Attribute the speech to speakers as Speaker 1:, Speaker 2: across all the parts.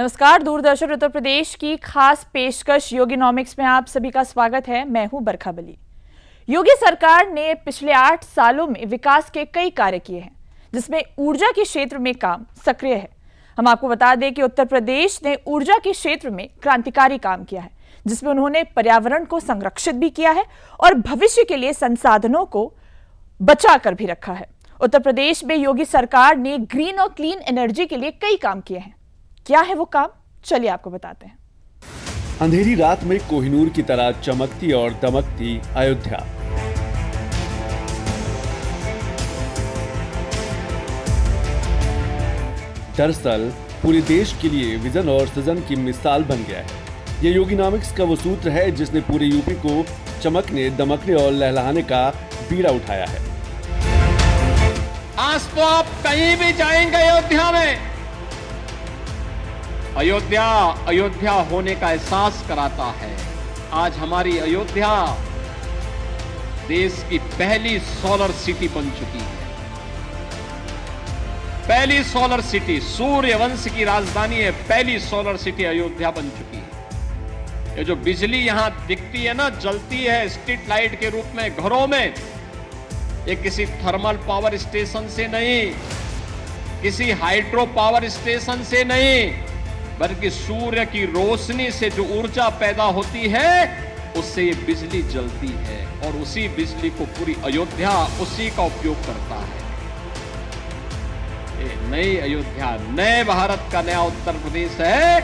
Speaker 1: नमस्कार, दूरदर्शन उत्तर प्रदेश की खास पेशकश योगीनॉमिक्स में आप सभी का स्वागत है। मैं हूं बरखा बली। योगी सरकार ने पिछले 8 सालों में विकास के कई कार्य किए हैं, जिसमें ऊर्जा के क्षेत्र में काम सक्रिय है। हम आपको बता दें कि उत्तर प्रदेश ने ऊर्जा के क्षेत्र में क्रांतिकारी काम किया है, जिसमें उन्होंने पर्यावरण को संरक्षित भी किया है और भविष्य के लिए संसाधनों को बचा कर भी रखा है। उत्तर प्रदेश में योगी सरकार ने ग्रीन और क्लीन एनर्जी के लिए कई काम किए हैं। क्या है वो काम, चलिए आपको बताते हैं।
Speaker 2: अंधेरी रात में कोहिनूर की तरह चमकती और दमकती अयोध्या। दरअसल पूरे देश के लिए विजन और सृजन की मिसाल बन गया है। ये योगीनॉमिक्स का वो सूत्र है जिसने पूरे यूपी को चमकने, दमकने और लहलहाने का बीड़ा उठाया है।
Speaker 3: आज तो आप कहीं भी जाएंगे अयोध्या में, अयोध्या अयोध्या होने का एहसास कराता है। आज हमारी अयोध्या देश की पहली सोलर सिटी बन चुकी है। पहली सोलर सिटी, सूर्यवंश की राजधानी है, पहली सोलर सिटी अयोध्या बन चुकी है। ये जो बिजली यहां दिखती है ना, जलती है स्ट्रीट लाइट के रूप में घरों में, ये किसी थर्मल पावर स्टेशन से नहीं, किसी हाइड्रो पावर स्टेशन से नहीं, बल्कि सूर्य की रोशनी से जो ऊर्जा पैदा होती है उससे ये बिजली जलती है और उसी बिजली को पूरी अयोध्या उसी का उपयोग करता है। ये नई अयोध्या, नए भारत का नया उत्तर प्रदेश है,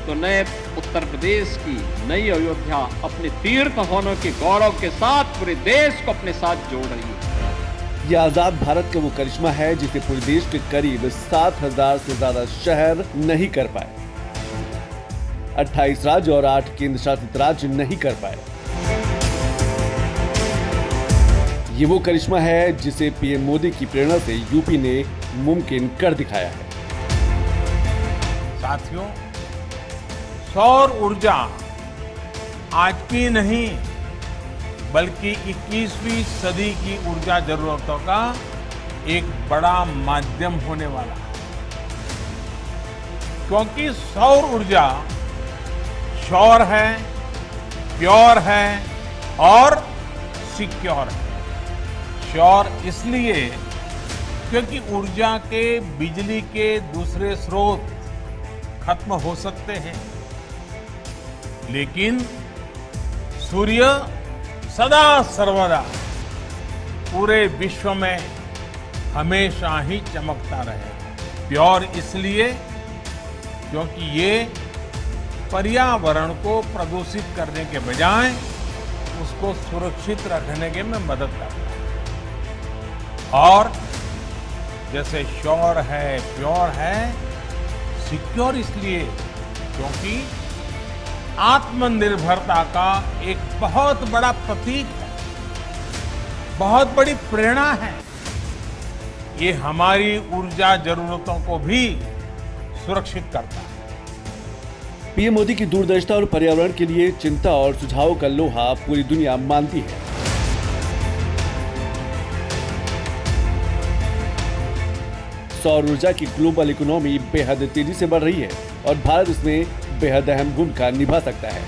Speaker 3: तो नए उत्तर प्रदेश की नई अयोध्या अपने तीर्थ होने के गौरव के साथ पूरे देश को अपने साथ जोड़ रही है।
Speaker 2: यह आजाद भारत का वो करिश्मा है जिसे पूरे देश के करीब 7,000 से ज्यादा शहर नहीं कर पाए। 28 राज्य और 8 केंद्र शासित राज्य नहीं कर पाए। ये वो करिश्मा है जिसे पीएम मोदी की प्रेरणा से यूपी ने मुमकिन कर दिखाया है।
Speaker 4: साथियों, सौर ऊर्जा आज की नहीं बल्कि 21वीं सदी की ऊर्जा जरूरतों का एक बड़ा माध्यम होने वाला है, क्योंकि सौर ऊर्जा श्योर है, प्योर है और सिक्योर है। श्योर इसलिए क्योंकि ऊर्जा के, बिजली के दूसरे स्रोत खत्म हो सकते हैं, लेकिन सूर्य सदा सर्वदा पूरे विश्व में हमेशा ही चमकता रहे। प्योर इसलिए क्योंकि ये पर्यावरण को प्रदूषित करने के बजाय उसको सुरक्षित रखने के में मदद करता है। और जैसे श्योर है, प्योर है, सिक्योर इसलिए क्योंकि आत्मनिर्भरता का एक बहुत बड़ा प्रतीक है, बहुत बड़ी प्रेरणा है। ये हमारी ऊर्जा जरूरतों को भी सुरक्षित करता है।
Speaker 2: पीएम मोदी की दूरदर्शिता और पर्यावरण के लिए चिंता और सुझावों का लोहा पूरी दुनिया मानती है। सौर ऊर्जा की ग्लोबल इकोनॉमी बेहद तेजी से बढ़ रही है और भारत इसमें बेहद अहम भूमिका निभा सकता है,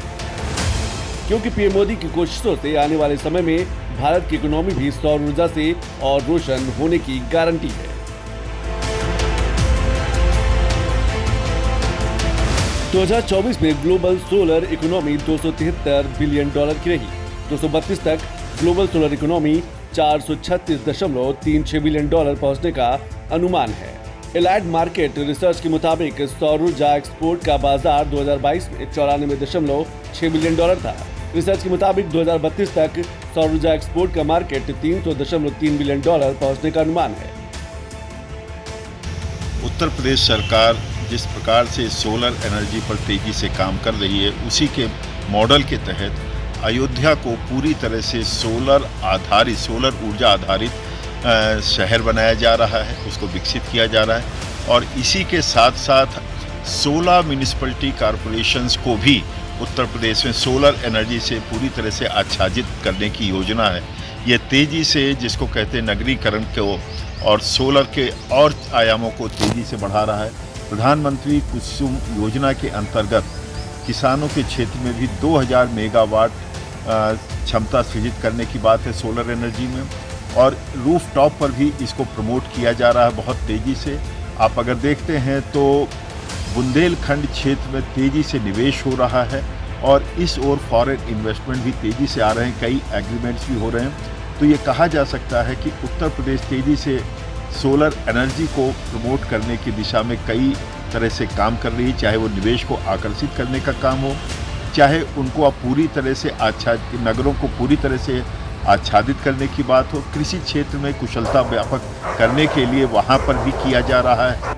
Speaker 2: क्योंकि पीएम मोदी की कोशिशों से आने वाले समय में भारत की इकोनॉमी भी सौर ऊर्जा से और रोशन होने की गारंटी है। 2024 में ग्लोबल सोलर इकोनॉमी $273 बिलियन की रही। 2032 तक ग्लोबल सोलर इकोनॉमी $436.36 बिलियन पहुंचने का अनुमान है। एलाइड मार्केट रिसर्च के मुताबिक सौर ऊर्जा एक्सपोर्ट का बाजार 2022 में $94.6 बिलियन था। रिसर्च के मुताबिक 2032 तक सौर ऊर्जा एक्सपोर्ट का मार्केट $300.3 बिलियन पहुंचने का अनुमान है।
Speaker 5: उत्तर प्रदेश सरकार जिस प्रकार से सोलर एनर्जी पर तेजी से काम कर रही है, उसी के मॉडल के तहत अयोध्या को पूरी तरह से सोलर ऊर्जा आधारित शहर बनाया जा रहा है, उसको विकसित किया जा रहा है। और इसी के साथ साथ 16 म्यूनिसिपैलिटी कॉरपोरेशंस को भी उत्तर प्रदेश में सोलर एनर्जी से पूरी तरह से आच्छादित करने की योजना है। ये तेज़ी से, जिसको कहते हैं नगरीकरण को और सोलर के और आयामों को तेज़ी से बढ़ा रहा है। प्रधानमंत्री कुसुम योजना के अंतर्गत किसानों के क्षेत्र में भी 2000 मेगावाट क्षमता सृजित करने की बात है सोलर एनर्जी में, और रूफ टॉप पर भी इसको प्रमोट किया जा रहा है बहुत तेज़ी से। आप अगर देखते हैं तो बुंदेलखंड क्षेत्र में तेज़ी से निवेश हो रहा है और इस ओर फॉरेन इन्वेस्टमेंट भी तेज़ी से आ रहे हैं, कई एग्रीमेंट्स भी हो रहे हैं। तो ये कहा जा सकता है कि उत्तर प्रदेश तेज़ी से सोलर एनर्जी को प्रमोट करने की दिशा में कई तरह से काम कर रही है, चाहे वो निवेश को आकर्षित करने का काम हो, चाहे उनको अब पूरी तरह से नगरों को पूरी तरह से आच्छादित करने की बात हो, कृषि क्षेत्र में कुशलता व्यापक करने के लिए वहाँ पर भी किया जा रहा है।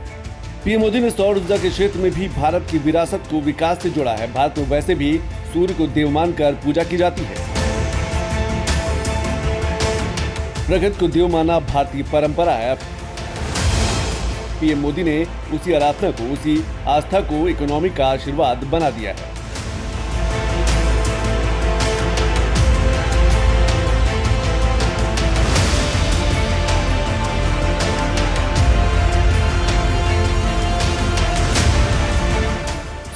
Speaker 2: पीएम मोदी ने सौर ऊर्जा के क्षेत्र में भी भारत की विरासत को विकास से जोड़ा है। भारत में वैसे भी सूर्य को देव मानकर पूजा की जाती है। प्रकृति को देव माना भारतीय परंपरा है। पीएम मोदी ने उसी आराधना को, उसी आस्था को इकोनॉमी का आशीर्वाद बना दिया है।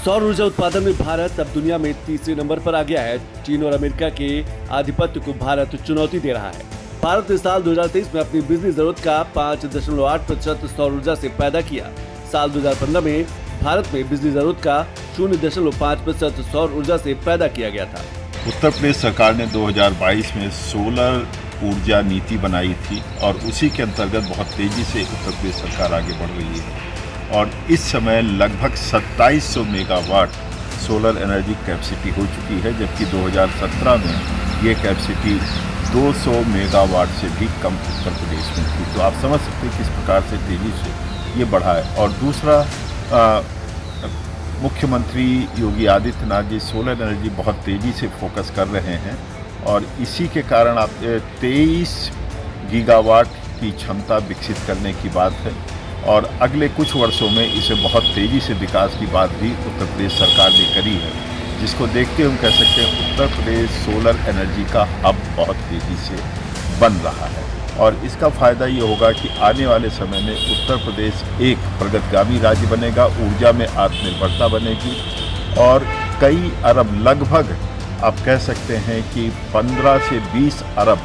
Speaker 2: सौर ऊर्जा उत्पादन में भारत अब दुनिया में तीसरे नंबर पर आ गया है। चीन और अमेरिका के आधिपत्य को भारत चुनौती दे रहा है। भारत ने साल 2023 में अपनी बिजली जरूरत का 5.8% सौर ऊर्जा से पैदा किया। साल 2015 में भारत में बिजली जरूरत का 0.5% सौर ऊर्जा से पैदा किया गया था।
Speaker 5: उत्तर प्रदेश सरकार ने 2022 में सोलर ऊर्जा नीति बनाई थी और उसी के अंतर्गत बहुत तेजी से उत्तर प्रदेश सरकार आगे बढ़ रही है और इस समय लगभग 2700 मेगावाट सोलर एनर्जी कैपेसिटी हो चुकी है, जबकि 2017 में ये कैपेसिटी 200 मेगावाट से भी कम उत्तर प्रदेश में थी। तो आप समझ सकते हैं किस प्रकार से तेज़ी से ये बढ़ा है। और दूसरा, मुख्यमंत्री योगी आदित्यनाथ जी सोलर एनर्जी बहुत तेज़ी से फोकस कर रहे हैं और इसी के कारण आप 23 गीगावाट की क्षमता विकसित करने की बात है और अगले कुछ वर्षों में इसे बहुत तेज़ी से विकास की बात भी उत्तर प्रदेश सरकार ने करी है, जिसको देखते हम कह सकते हैं उत्तर प्रदेश सोलर एनर्जी का हब बहुत तेज़ी से बन रहा है। और इसका फ़ायदा ये होगा कि आने वाले समय में उत्तर प्रदेश एक प्रगतिगामी राज्य बनेगा, ऊर्जा में आत्मनिर्भरता बनेगी और कई अरब, लगभग आप कह सकते हैं कि 15 से 20 अरब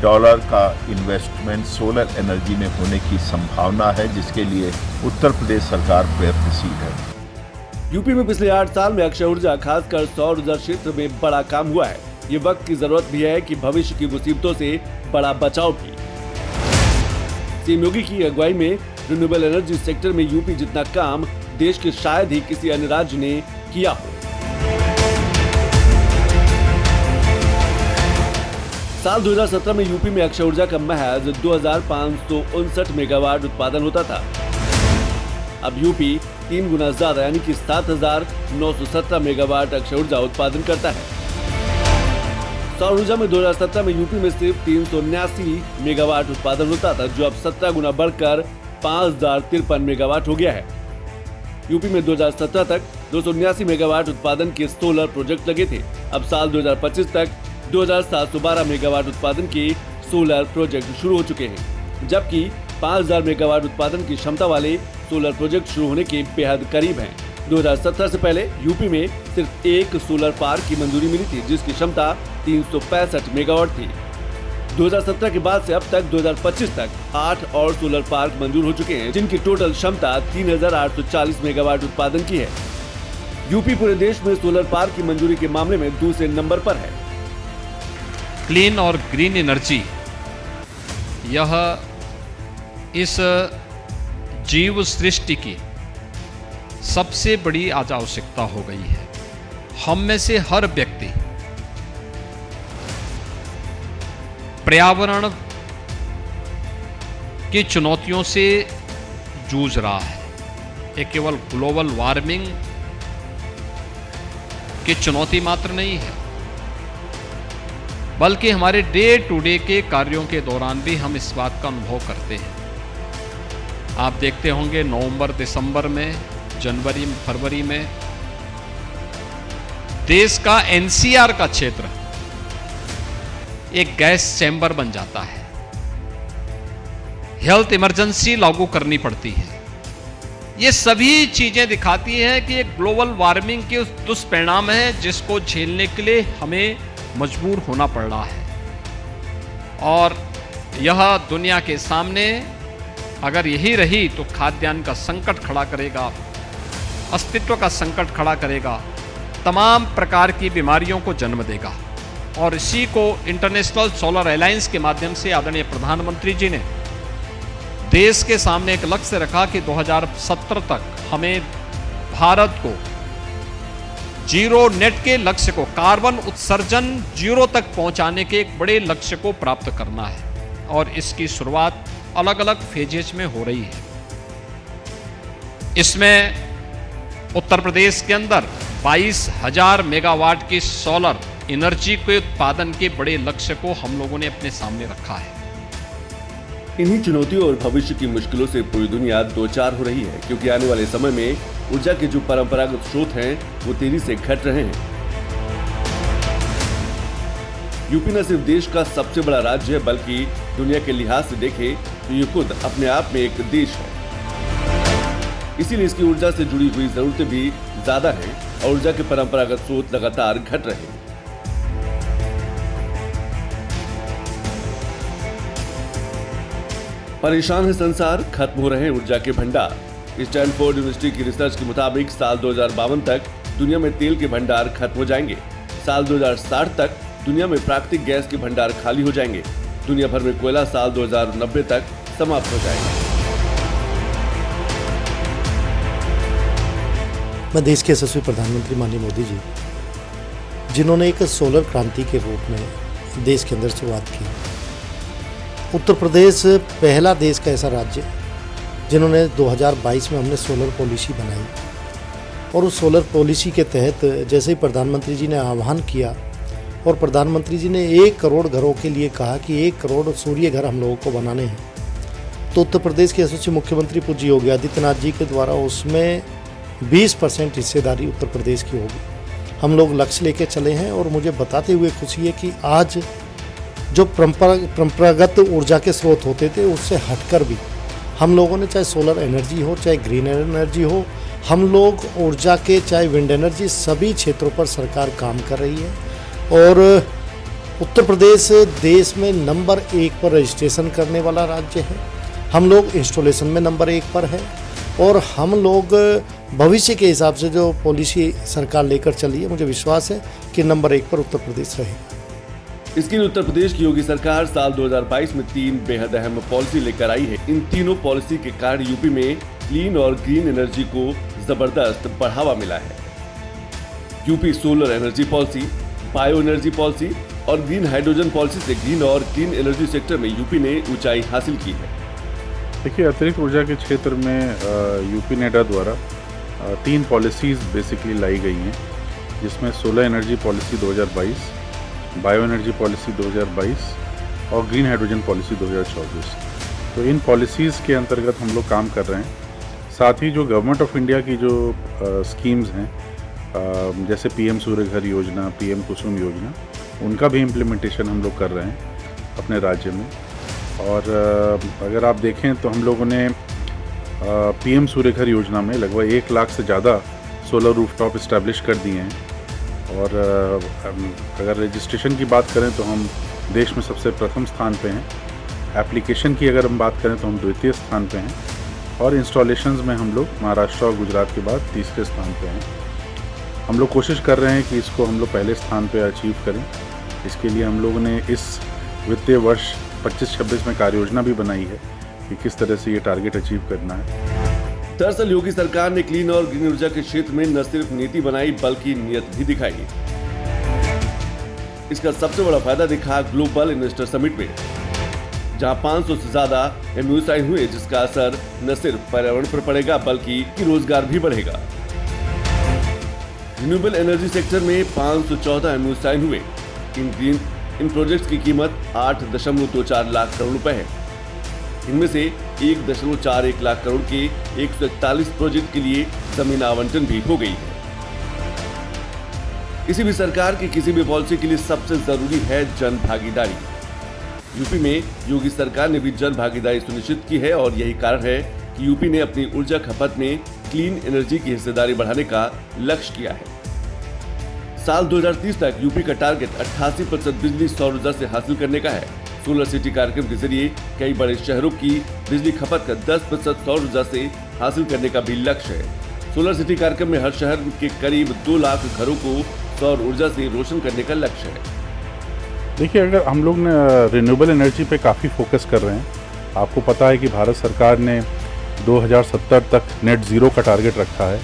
Speaker 5: डॉलर का इन्वेस्टमेंट सोलर एनर्जी में होने की संभावना है, जिसके लिए उत्तर प्रदेश सरकार प्रयत्नशील है।
Speaker 2: यूपी में पिछले 8 साल में अक्षय ऊर्जा, खासकर सौर ऊर्जा क्षेत्र में बड़ा काम हुआ है। ये वक्त की जरूरत भी है कि भविष्य की मुसीबतों से बड़ा बचाव भी। सीएम योगी की अगुवाई में रिन्यूएबल एनर्जी सेक्टर में यूपी जितना काम देश के शायद ही किसी अन्य राज्य ने किया हो। साल 2017 में यूपी में अक्षय ऊर्जा का महज 2559 मेगावाट उत्पादन होता था। अब यूपी 3 गुना ज्यादा यानी कि 7917 मेगावाट अक्षय ऊर्जा उत्पादन करता है। सौर ऊर्जा में 2017 में यूपी में सिर्फ 379 मेगावाट उत्पादन होता था, जो अब 17 गुना बढ़कर 5053 मेगावाट हो गया है। यूपी में 2017 तक 279 मेगावाट उत्पादन के सोलर प्रोजेक्ट लगे थे। अब साल 2025 तक 2712 मेगावाट उत्पादन के सोलर प्रोजेक्ट शुरू हो चुके हैं, जबकि 5000 मेगावाट उत्पादन की क्षमता वाले सोलर प्रोजेक्ट शुरू होने के बेहद करीब हैं। 2017 से पहले यूपी में सिर्फ एक सोलर पार्क की मंजूरी मिली थी, जिसकी क्षमता 365 मेगावाट थी। 2017 के बाद से अब तक 2025 तक 8 और सोलर पार्क मंजूर हो चुके हैं, जिनकी टोटल क्षमता 3840 मेगावाट उत्पादन की है। यूपी पूरे देश में सोलर पार्क की मंजूरी के मामले में दूसरे नंबर पर है।
Speaker 3: क्लीन और ग्रीन एनर्जी, यह इस जीव सृष्टि की सबसे बड़ी आज आवश्यकता हो गई है। हम में से हर व्यक्ति पर्यावरण की चुनौतियों से जूझ रहा है। ये केवल ग्लोबल वार्मिंग की चुनौती मात्र नहीं है, बल्कि हमारे डे टू डे के कार्यों के दौरान भी हम इस बात का अनुभव करते हैं। आप देखते होंगे नवंबर, दिसंबर में, जनवरी, फरवरी में देश का एनसीआर का क्षेत्र एक गैस चैम्बर बन जाता है। हेल्थ इमरजेंसी लागू करनी पड़ती है। ये सभी चीजें दिखाती हैं कि एक ग्लोबल वार्मिंग के उस दुष्परिणाम है जिसको झेलने के लिए हमें मजबूर होना पड़ रहा है। और यह दुनिया के सामने अगर यही रही तो खाद्यान्न का संकट खड़ा करेगा, अस्तित्व का संकट खड़ा करेगा, तमाम प्रकार की बीमारियों को जन्म देगा। और इसी को इंटरनेशनल सोलर अलायंस के माध्यम से आदरणीय प्रधानमंत्री जी ने देश के सामने एक लक्ष्य रखा कि 2070 तक हमें भारत को जीरो नेट के लक्ष्य को, कार्बन उत्सर्जन जीरो तक पहुंचाने के एक बड़े लक्ष्य को प्राप्त करना है। और इसकी शुरुआत अलग अलग फेजेज में हो रही है। इसमें उत्तर प्रदेश के अंदर 22,000 मेगावाट की सोलर एनर्जी के उत्पादन के बड़े लक्ष्य को हम लोगों ने अपने सामने रखा है।
Speaker 2: इन्हीं चुनौतियों और भविष्य की मुश्किलों से पूरी दुनिया दो चार हो रही है, क्योंकि आने वाले समय में ऊर्जा के जो परंपरागत स्रोत हैं वो तेजी से घट रहे हैं। यूपी न सिर्फ देश का सबसे बड़ा राज्य है, बल्कि दुनिया के लिहाज से देखें तो ये खुद अपने आप में एक देश है। इसीलिए इसकी ऊर्जा से जुड़ी हुई जरूरतें भी ज्यादा हैं और ऊर्जा के परंपरागत स्रोत लगातार घट रहे हैं। परेशान है संसार, खत्म हो रहे हैं ऊर्जा के भंडार। स्टैनफोर्ड यूनिवर्सिटी की रिसर्च के मुताबिक साल 2052 तक दुनिया में तेल के भंडार खत्म हो जाएंगे। साल 2060 तक दुनिया में प्राकृतिक गैस के भंडार खाली हो जाएंगे। दुनिया भर में कोयला साल 2090 तक समाप्त हो जाएगा।
Speaker 6: मैं देश के यशस्वी प्रधानमंत्री माननीय मोदी जी, जिन्होंने एक सोलर क्रांति के रूप में देश के अंदर शुरुआत की। उत्तर प्रदेश पहला देश का ऐसा राज्य जिन्होंने 2022 में हमने सोलर पॉलिसी बनाई और उस सोलर पॉलिसी के तहत जैसे ही प्रधानमंत्री जी ने आह्वान किया और प्रधानमंत्री जी ने 1 करोड़ घरों के लिए कहा कि 1 करोड़ सूर्य घर हम लोगों को बनाने हैं, तो उत्तर प्रदेश के यशस्वी मुख्यमंत्री पूज्य योगी आदित्यनाथ जी के द्वारा उसमें 20% हिस्सेदारी उत्तर प्रदेश की होगी। हम लोग लक्ष्य लेके चले हैं और मुझे बताते हुए खुशी है कि आज जो परंपरागत ऊर्जा के स्रोत होते थे उससे हटकर भी हम लोगों ने, चाहे सोलर एनर्जी हो चाहे ग्रीन एनर्जी हो, हम लोग ऊर्जा के चाहे विंड एनर्जी, सभी क्षेत्रों पर सरकार काम कर रही है। और उत्तर प्रदेश देश में नंबर 1 पर रजिस्ट्रेशन करने वाला राज्य है। हम लोग इंस्टॉलेशन में नंबर 1 पर है और हम लोग भविष्य के हिसाब से जो पॉलिसी सरकार लेकर चली है, मुझे विश्वास है कि नंबर 1 पर उत्तर प्रदेश रहेगा।
Speaker 2: इसके लिए उत्तर प्रदेश की योगी सरकार साल 2022 में 3 बेहद अहम पॉलिसी लेकर आई है। इन तीनों पॉलिसी के कारण यूपी में क्लीन और ग्रीन एनर्जी को जबरदस्त बढ़ावा मिला है। UP solar energy policy, bio energy policy और ग्रीन हाइड्रोजन पॉलिसी से ग्रीन और क्लीन एनर्जी सेक्टर में यूपी ने ऊंचाई हासिल की है।
Speaker 7: देखिए, अतिरिक्त ऊर्जा के क्षेत्र में यूपी नेडा द्वारा 3 पॉलिसीज़ बेसिकली लाई गई हैं, जिसमें solar energy policy 2022, bio energy policy 2022 और ग्रीन हाइड्रोजन पॉलिसी 2024। तो इन पॉलिसीज़ के अंतर्गत हम लोग काम कर रहे हैं। साथ ही जो गवर्नमेंट ऑफ इंडिया की जो स्कीम्स हैं, जैसे PM सूर्य घर योजना, PM कुसुम योजना, उनका भी इम्प्लीमेंटेशन हम लोग कर रहे हैं अपने राज्य में। और अगर आप देखें तो हम लोगों ने PM सूर्य घर योजना में लगभग 1 लाख से ज़्यादा सोलर रूफटॉप इस्टेब्लिश कर दिए हैं। और अगर रजिस्ट्रेशन की बात करें तो हम देश में सबसे प्रथम स्थान पे हैं। एप्लीकेशन की अगर हम बात करें तो हम द्वितीय स्थान पे हैं और इंस्टॉलेशंस में हम लोग महाराष्ट्र और गुजरात के बाद तीसरे स्थान पे हैं। हम लोग कोशिश कर रहे हैं कि इसको हम लोग पहले स्थान पे अचीव करें। इसके लिए हम लोगों ने इस वित्तीय वर्ष 25-26 में कार्य योजना भी बनाई है कि किस तरह से ये टारगेट अचीव करना है।
Speaker 2: दरअसल योगी सरकार ने क्लीन और ग्रीन ऊर्जा के क्षेत्र में न सिर्फ नीति बनाई बल्कि नीयत भी दिखाई। इसका सबसे बड़ा फायदा दिखा ग्लोबल इन्वेस्टर समिट में, जहां 500 से ज्यादा MOU साइन हुए, जिसका असर न सिर्फ पर्यावरण पर पड़ेगा बल्कि रोजगार भी बढ़ेगा। रिन्यूएबल एनर्जी सेक्टर में 514 MOU साइन हुए। इन प्रोजेक्ट्स की कीमत 8.24 लाख करोड़ रुपए है। इनमें से 1.41 लाख करोड़ के 141 प्रोजेक्ट के लिए जमीन आवंटन भी हो गई है। किसी भी सरकार की किसी भी पॉलिसी के लिए सबसे जरूरी है जन भागीदारी। यूपी में योगी सरकार ने भी जन भागीदारी सुनिश्चित की है और यही कारण है कि यूपी ने अपनी ऊर्जा खपत में क्लीन एनर्जी की हिस्सेदारी बढ़ाने का लक्ष्य किया है। साल 2030 तक यूपी का टारगेट 88% बिजली सौर ऊर्जा से हासिल करने का है। सोलर सिटी कार्यक्रम के जरिए कई बड़े शहरों की बिजली खपत का 10% सौर ऊर्जा से हासिल करने का भी लक्ष्य है। सोलर सिटी कार्यक्रम में हर शहर के करीब 2 लाख घरों को सौर ऊर्जा से रोशन करने का लक्ष्य है।
Speaker 7: देखिए, अगर हम लोग रिन्यूएबल एनर्जी पे काफ़ी फोकस कर रहे हैं। आपको पता है कि भारत सरकार ने 2070 तक नेट ज़ीरो का टारगेट रखा है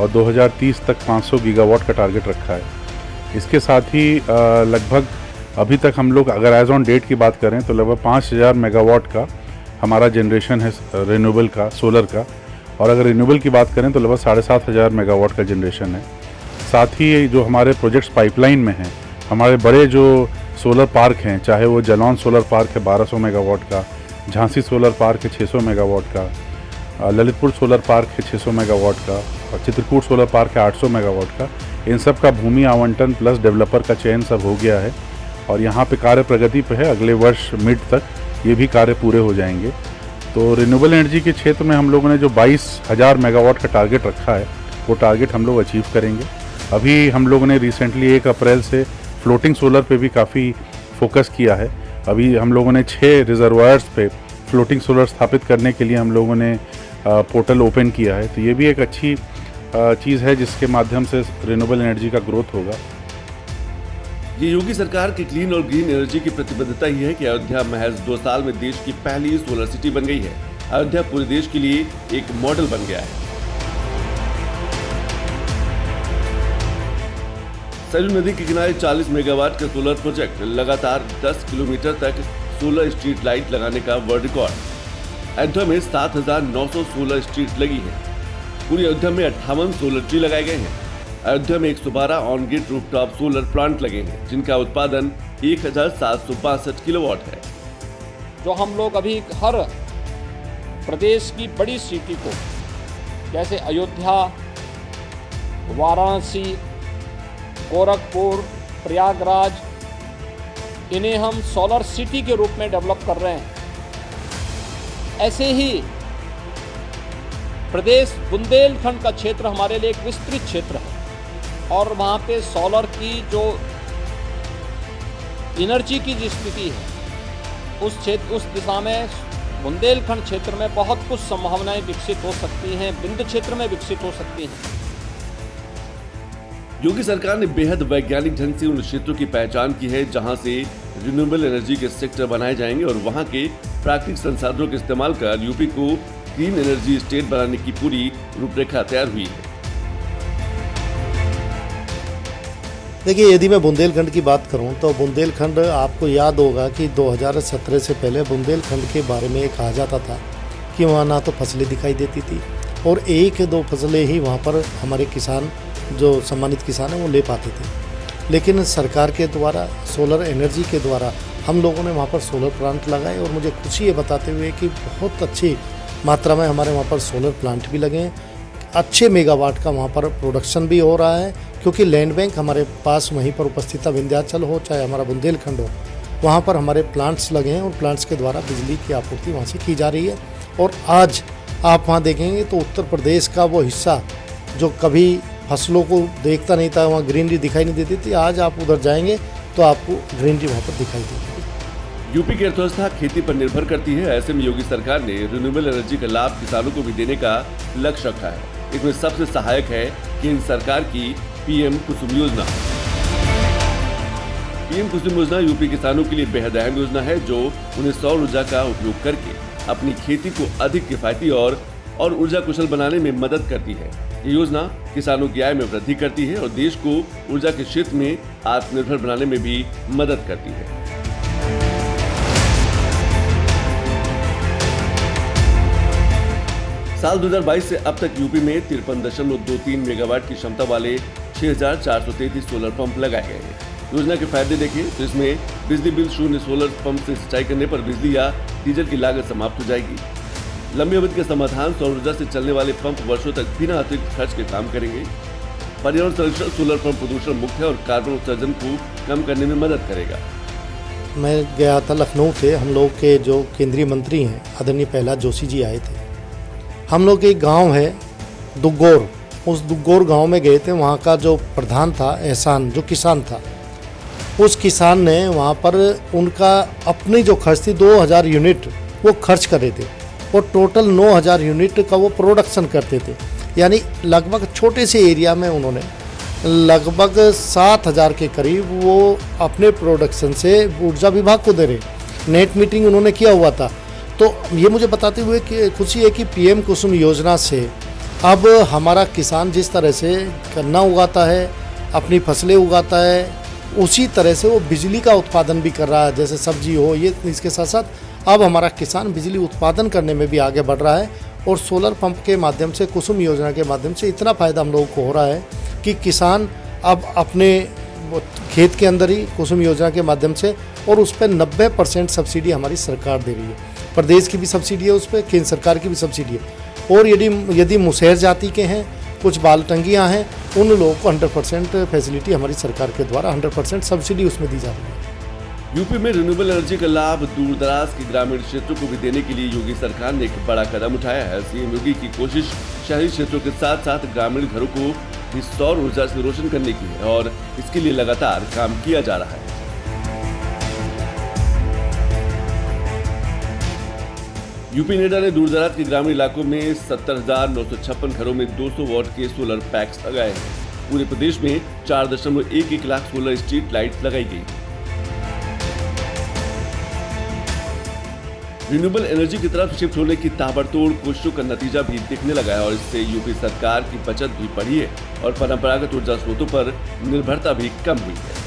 Speaker 7: और 2030 तक 500 गीगावाट का टारगेट रखा है। इसके साथ ही लगभग अभी तक हम लोग अगर एज ऑन डेट की बात करें तो लगभग 5000 मेगावाट का हमारा जनरेशन है रिन्यूएबल का, सोलर का। और अगर रिन्यूएबल की बात करें तो लगभग 7500 मेगावाट का जनरेशन है। साथ ही जो हमारे प्रोजेक्ट्स पाइपलाइन में हैं, हमारे बड़े जो सोलर पार्क हैं, चाहे वो जलौन सोलर पार्क है 1200 मेगावाट का, झांसी सोलर पार्क है 600 मेगावाट का, ललितपुर सोलर पार्क है 600 मेगावाट का और चित्रकूट सोलर पार्क है 800 मेगावाट का। इन सब का भूमि आवंटन प्लस डेवलपर का चयन सब हो गया है और यहाँ पे कार्य प्रगति पे है। अगले वर्ष मिड तक ये भी कार्य पूरे हो जाएंगे। तो रिन्यूएबल एनर्जी के क्षेत्र में हम लोगों ने जो 22,000 मेगावाट का टारगेट रखा है वो टारगेट हम लोग अचीव करेंगे। अभी हम लोगों ने रिसेंटली 1 अप्रैल से फ्लोटिंग सोलर पे भी काफ़ी फोकस किया है। अभी हम लोगों ने 6 रिजर्वायर्स पे फ्लोटिंग सोलर स्थापित करने के लिए हम लोगों ने पोर्टल ओपन किया है। तो ये भी एक अच्छी चीज़ है जिसके माध्यम से रिन्यूएबल एनर्जी का ग्रोथ होगा।
Speaker 2: ये योगी सरकार की क्लीन और ग्रीन एनर्जी की प्रतिबद्धता ही है कि अयोध्या महज 2 साल में देश की पहली सोलर सिटी बन गई है। अयोध्या पूरे देश के लिए एक मॉडल बन गया है। सरयू नदी के किनारे 40 मेगावाट का सोलर प्रोजेक्ट, लगातार 10 किलोमीटर तक सोलर स्ट्रीट लाइट लगाने का वर्ल्ड रिकॉर्ड। अयोध्या में 7900 सोलर स्ट्रीट लगी है। पूरी अयोध्या में 58 सोलर ट्री लगाए गए हैं। अयोध्या में 112 on grid rooftop solar plant लगे हैं जिनका उत्पादन 1762 किलोवाट है।
Speaker 3: जो हम लोग अभी हर प्रदेश की बड़ी सिटी को, जैसे अयोध्या, वाराणसी, गोरखपुर, प्रयागराज, इन्हें हम सोलर सिटी के रूप में डेवलप कर रहे हैं। ऐसे ही प्रदेश बुंदेलखंड का क्षेत्र हमारे लिए एक विस्तृत क्षेत्र है और वहाँ पे सोलर की जो एनर्जी की जो स्थिति है उस दिशा में बुंदेलखंड क्षेत्र में बहुत कुछ संभावनाएं विकसित हो सकती हैं, बिंद क्षेत्र में विकसित हो सकती हैं।
Speaker 2: योगी सरकार ने बेहद वैज्ञानिक ढंग से उन क्षेत्रों की पहचान की है जहां से रिन्यूएबल एनर्जी के सेक्टर बनाए जाएंगे और वहां के प्राकृतिक संसाधनों के इस्तेमाल कर यूपी को ग्रीन एनर्जी स्टेट बनाने की पूरी रूपरेखा तैयार हुई है।
Speaker 6: देखिए, यदि मैं बुंदेलखंड की बात करूं तो बुंदेलखंड, आपको याद होगा कि 2017 से पहले बुंदेलखंड के बारे में कहा जाता था कि वहाँ ना तो फसलें दिखाई देती थी और 1-2 फसलें ही वहाँ पर हमारे किसान, जो सम्मानित किसान हैं, वो ले पाते थे। लेकिन सरकार के द्वारा, सोलर एनर्जी के द्वारा हम लोगों ने वहाँ पर सोलर प्लांट लगाए और मुझे खुशी है बताते हुए कि बहुत अच्छी मात्रा में हमारे वहाँ पर सोलर प्लांट भी लगे हैं। अच्छे मेगावाट का वहाँ पर प्रोडक्शन भी हो रहा है क्योंकि लैंड बैंक हमारे पास वहीं पर उपस्थित है। विंध्याचल हो चाहे हमारा बुंदेलखंड हो, वहाँ पर हमारे प्लांट्स लगे हैं और प्लांट्स के द्वारा बिजली की आपूर्ति वहाँ से की जा रही है। और आज आप वहाँ देखेंगे तो उत्तर प्रदेश का वो हिस्सा जो कभी फसलों को देखता नहीं था, वहाँ ग्रीनरी दिखाई नहीं देती थी, आज आप उधर जाएंगे तो आपको ग्रीनरी वहाँ पर दिखाई देगी।
Speaker 2: यूपी की अर्थव्यवस्था खेती पर निर्भर करती है। ऐसे में योगी सरकार ने रिन्यूएबल एनर्जी का लाभ किसानों को भी देने का लक्ष्य रखा है। इसमें सबसे सहायक है केंद्र सरकार की पीएम कुसुम योजना। पीएम कुसुम योजना यूपी किसानों के लिए बेहद अहम योजना है जो उन्हें सौर ऊर्जा का उपयोग करके अपनी खेती को अधिक किफायती और ऊर्जा कुशल बनाने में मदद करती है। ये योजना किसानों की आय में वृद्धि करती है और देश को ऊर्जा के क्षेत्र में आत्मनिर्भर बनाने में भी मदद करती है। साल 2022 से अब तक यूपी में 53.23 मेगावाट की क्षमता वाले 6,433 सोलर पंप लगाए गए हैं। योजना के फायदे देखें तो इसमें बिजली बिल शून्य, सोलर पंप से सिंचाई करने पर बिजली या डीजल की लागत समाप्त हो जाएगी। लंबी अवधि का समाधान, सौर ऊर्जा से चलने वाले पंप वर्षों तक बिना अतिरिक्त खर्च के काम करेंगे। पर्यावरण संरक्षण, सोलर पंप प्रदूषण मुक्त है और कार्बन उत्सर्जन को कम करने में मदद करेगा।
Speaker 6: मैं गया था लखनऊ थे, हम लोग के जो केंद्रीय मंत्री हैं आदरणीय प्रहलाद जोशी जी आए थे। हम लोग एक गांव है दुग्गोर, उस दुग्गोर गांव में गए थे। वहाँ का जो प्रधान था एहसान, जो किसान था, उस किसान ने वहाँ पर उनका अपनी जो खर्च थी 2000 यूनिट वो खर्च करे थे और टोटल 9000 यूनिट का वो प्रोडक्शन करते थे। यानी लगभग छोटे से एरिया में उन्होंने लगभग 7000 के करीब वो अपने प्रोडक्शन से ऊर्जा विभाग को दे रहे। नेट मीटिंग उन्होंने किया हुआ था। तो ये मुझे बताते हुए कि खुशी है कि पीएम कुसुम योजना से अब हमारा किसान जिस तरह से गन्ना उगाता है, अपनी फसलें उगाता है, उसी तरह से वो बिजली का उत्पादन भी कर रहा है। जैसे सब्जी हो, ये इसके साथ साथ अब हमारा किसान बिजली उत्पादन करने में भी आगे बढ़ रहा है। और सोलर पंप के माध्यम से, कुसुम योजना के माध्यम से इतना फ़ायदा हम लोगों को हो रहा है कि किसान अब अपने खेत के अंदर ही कुसुम योजना के माध्यम से, और उस पर 90% सब्सिडी हमारी सरकार दे रही है। प्रदेश की भी सब्सिडी है उस पर, केंद्र सरकार की भी सब्सिडी है। और यदि मुसहर जाति के हैं, कुछ बालटंगियाँ हैं, उन लोगों को 100% फैसिलिटी हमारी सरकार के द्वारा 100% सब्सिडी उसमें दी जा रही है।
Speaker 2: यूपी में रिन्यूएबल एनर्जी का लाभ दूर दराज के ग्रामीण क्षेत्रों को भी देने के लिए योगी सरकार ने एक बड़ा कदम उठाया है। सीएम योगी की कोशिश शहरी क्षेत्रों के साथ साथ ग्रामीण घरों को भी सौर ऊर्जा से रोशन करने की है और इसके लिए लगातार काम किया जा रहा है। यूपी नेडा ने दूर दराज के ग्रामीण इलाकों में 70,956 घरों में 200 वॉट के सोलर पैक्स लगाए हैं। पूरे प्रदेश में 4.11 लाख सोलर स्ट्रीट लाइट लगाई गई। रिन्यूएबल एनर्जी की तरफ शिफ्ट होने की ताबड़तोड़ कोशिशों का नतीजा भी दिखने लगा है और इससे यूपी सरकार की बचत भी बढ़ी है और परंपरागत ऊर्जा स्रोतों पर निर्भरता भी कम हुई है।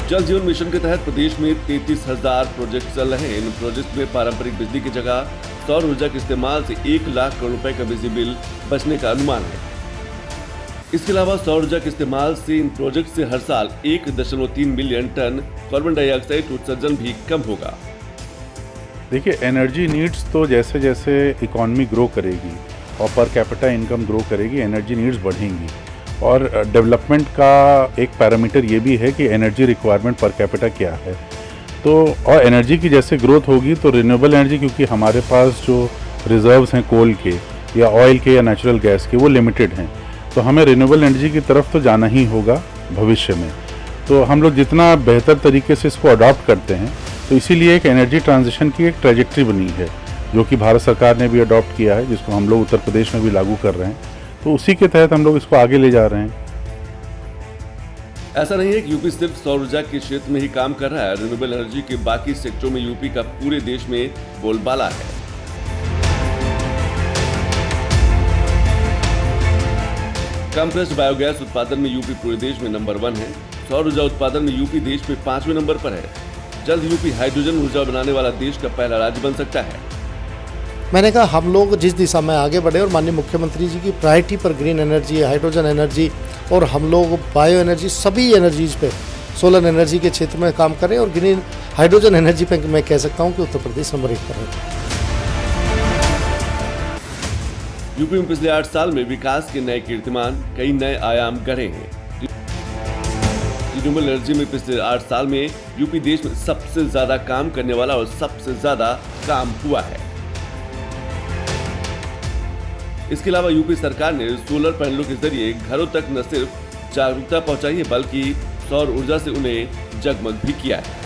Speaker 2: जल जीवन मिशन के तहत प्रदेश में 33,000 प्रोजेक्ट चल रहे हैं। इन प्रोजेक्ट में पारंपरिक बिजली की जगह सौर ऊर्जा के इस्तेमाल से 1 लाख करोड़ रुपए का बिजली बिल बचने का अनुमान है। इसके अलावा सौर ऊर्जा के इस्तेमाल से इन प्रोजेक्ट से हर साल 1.3 मिलियन टन कार्बन डाइऑक्साइड उत्सर्जन भी कम होगा।
Speaker 7: देखिए, एनर्जी नीड्स तो जैसे जैसे इकोनॉमी ग्रो करेगी और पर कैपिटा इनकम ग्रो करेगी, एनर्जी नीड्स बढ़ेंगी। और डेवलपमेंट का एक पैरामीटर ये भी है कि एनर्जी रिक्वायरमेंट पर कैपिटा क्या है। तो और एनर्जी की जैसे ग्रोथ होगी तो रिन्यूएबल एनर्जी, क्योंकि हमारे पास जो रिजर्व्स हैं कोल के या ऑयल के या नेचुरल गैस के, वो लिमिटेड हैं, तो हमें रिन्यूएबल एनर्जी की तरफ तो जाना ही होगा भविष्य में। तो हम लोग जितना बेहतर तरीके से इसको अडॉप्ट करते हैं, तो इसीलिए एक एनर्जी ट्रांजिशन की एक ट्रेजेक्ट्री बनी है जो कि भारत सरकार ने भी अडॉप्ट किया है, जिसको हम लोग उत्तर प्रदेश में भी लागू कर रहे हैं। तो उसी के तहत हम लोग इसको आगे ले जा रहे हैं।
Speaker 2: ऐसा नहीं है कि यूपी सिर्फ सौर ऊर्जा के क्षेत्र में ही काम कर रहा है। रिन्यूएबल एनर्जी के बाकी सेक्टरों में यूपी का पूरे देश में बोलबाला है। कंप्रेस्ड बायोगैस उत्पादन में यूपी पूरे देश में नंबर 1 है। सौर ऊर्जा उत्पादन में यूपी देश में 5वें नंबर पर है। जल्द यूपी हाइड्रोजन ऊर्जा बनाने वाला देश का पहला राज्य बन सकता है।
Speaker 6: मैंने कहा हम लोग जिस दिशा में आगे बढ़े और माननीय मुख्यमंत्री जी की प्रायोरिटी पर ग्रीन एनर्जी, हाइड्रोजन एनर्जी और हम लोग बायो एनर्जी, सभी एनर्जीज पे, सोलर एनर्जी के क्षेत्र में काम करें और ग्रीन हाइड्रोजन एनर्जी पे मैं कह सकता हूँ कि उत्तर प्रदेश नंबर 1 पर है।
Speaker 2: यूपी में पिछले 8 साल में विकास के नए कीर्तिमान, कई नए आयाम गढ़े हैं। रिन्यूएबल एनर्जी में पिछले 8 साल में यूपी देश में सबसे ज्यादा काम करने वाला और सबसे ज्यादा काम हुआ है। इसके अलावा यूपी सरकार ने सोलर पैनलों के जरिए घरों तक न सिर्फ जागरूकता पहुंचाई है बल्कि सौर ऊर्जा से उन्हें जगमग भी किया है।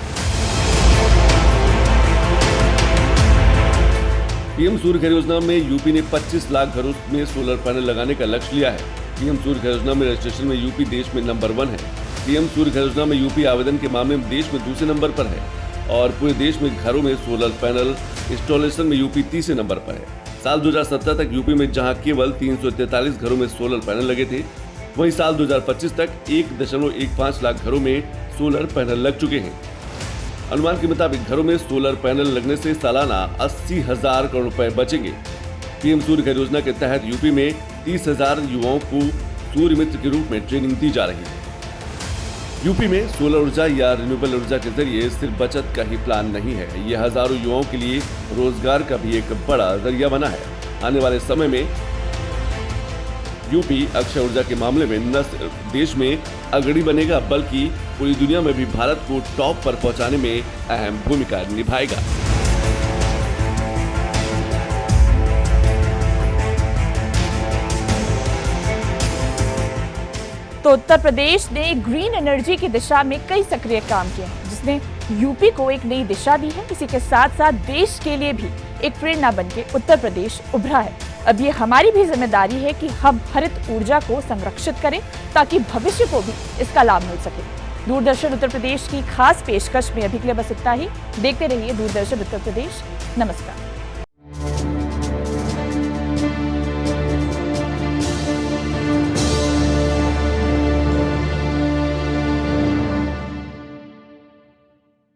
Speaker 2: पीएम सूर्य घर योजना में यूपी ने 25 लाख घरों में सोलर पैनल लगाने का लक्ष्य लिया है। पीएम सूर्य घर योजना में रजिस्ट्रेशन में यूपी देश में नंबर 1 है। पीएम सूर्य घर योजना में यूपी आवेदन के मामले में देश में दूसरे नंबर पर है और पूरे देश में घरों में सोलर पैनल इंस्टॉलेशन में यूपी तीसरे नंबर पर है। साल 2017 तक यूपी में जहां केवल 343 घरों में सोलर पैनल लगे थे, वहीं साल 2025 तक 1.15 लाख घरों में सोलर पैनल लग चुके हैं। अनुमान के मुताबिक घरों में सोलर पैनल लगने से सालाना 80,000 करोड़ रुपए बचेंगे। पीएम सूर्य घर योजना के तहत यूपी में 30,000 युवाओं को सूर्य मित्र के रूप में ट्रेनिंग दी जा रही है। यूपी में सोलर ऊर्जा या रिन्यूएबल ऊर्जा के जरिए सिर्फ बचत का ही प्लान नहीं है, यह हजारों युवाओं के लिए रोजगार का भी एक बड़ा जरिया बना है। आने वाले समय में यूपी अक्षय ऊर्जा के मामले में न सिर्फ देश में अग्रणी बनेगा बल्कि पूरी दुनिया में भी भारत को टॉप पर पहुंचाने में अहम भूमिका निभाएगा।
Speaker 1: तो उत्तर प्रदेश ने ग्रीन एनर्जी की दिशा में कई सक्रिय काम किए हैं, जिसने यूपी को एक नई दिशा दी है। इसी के साथ साथ देश के लिए भी एक प्रेरणा बनके उत्तर प्रदेश उभरा है। अब ये हमारी भी जिम्मेदारी है कि हम हरित ऊर्जा को संरक्षित करें ताकि भविष्य को भी इसका लाभ मिल सके। दूरदर्शन उत्तर प्रदेश की खास पेशकश में अभी के लिए बस इतना ही। देखते रहिए दूरदर्शन उत्तर प्रदेश। नमस्कार।